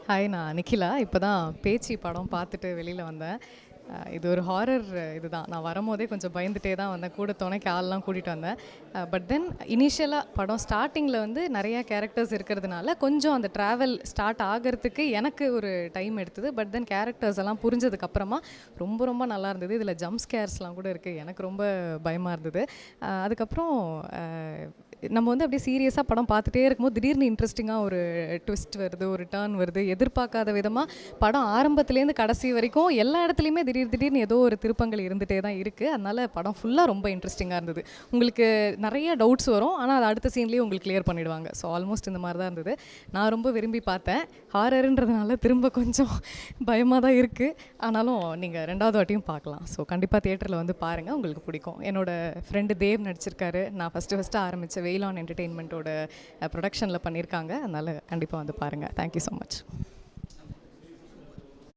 Hi, நான் நிக்கிலா. இப்போ தான் பேச்சி படம் பார்த்துட்டு வெளியில் வந்தேன். இது ஒரு ஹாரர் இதுதான். நான் வரும்போதே கொஞ்சம் பயந்துட்டே தான் வந்தேன். கூட துணைக்கு ஆள்லாம் கூட்டிகிட்டு வந்தேன். பட் தென் இனிஷியலாக படம் ஸ்டார்டிங்கில் வந்து நிறையா கேரக்டர்ஸ் இருக்கிறதுனால கொஞ்சம் அந்த ட்ராவல் ஸ்டார்ட் ஆகிறதுக்கு எனக்கு ஒரு டைம் எடுத்தது. பட் தென் கேரக்டர்ஸ் எல்லாம் புரிஞ்சதுக்கப்புறமா ரொம்ப ரொம்ப நல்லா இருந்தது. இதில் ஜம்ப் ஸ்கேர்ஸ்லாம் கூட இருக்குது. எனக்கு ரொம்ப பயமாக இருந்தது. அதுக்கப்புறம் நம்ம வந்து அப்படியே சீரியஸாக படம் பார்த்துட்டே இருக்கும்போது திடீர்னு இன்ட்ரெஸ்டிங்காக ஒரு ட்விஸ்ட் வருது, ஒரு டர்ன் வருது. எதிர்பார்க்காத விதமாக படம் ஆரம்பத்துலேருந்து கடைசி வரைக்கும் எல்லா இடத்துலையுமே திடீர்னு ஏதோ ஒரு திருப்பங்கள் இருந்துகிட்டே தான் இருக்குது. அதனால் படம் ஃபுல்லாக ரொம்ப இன்ட்ரெஸ்டிங்காக இருந்தது. உங்களுக்கு நிறைய டவுட்ஸ் வரும், ஆனால் அது அடுத்த சீன்லேயே உங்களுக்கு கிளியர் பண்ணிவிடுவாங்க. ஸோ ஆல்மோஸ்ட் இந்த மாதிரி தான் இருந்தது. நான் ரொம்ப விரும்பி பார்த்தேன். ஹாரருன்றதுனால திரும்ப கொஞ்சம் பயமாக தான் இருக்குது. ஆனாலும் நீங்கள் 2வது வாட்டியும் பார்க்கலாம். ஸோ கண்டிப்பாக தியேட்டரில் வந்து பாருங்கள், உங்களுக்கு பிடிக்கும். என்னோடய ஃப்ரெண்டு தேவ் நடிச்சிருக்காரு. நான் ஃபஸ்ட்டு ஆரம்பித்த வெயில் ஆன் என்டர்டெயின்மெண்ட்டோட ப்ரொடக்ஷனில் பண்ணியிருக்காங்க. அதனால் கண்டிப்பாக வந்து பாருங்கள். Thank you so much.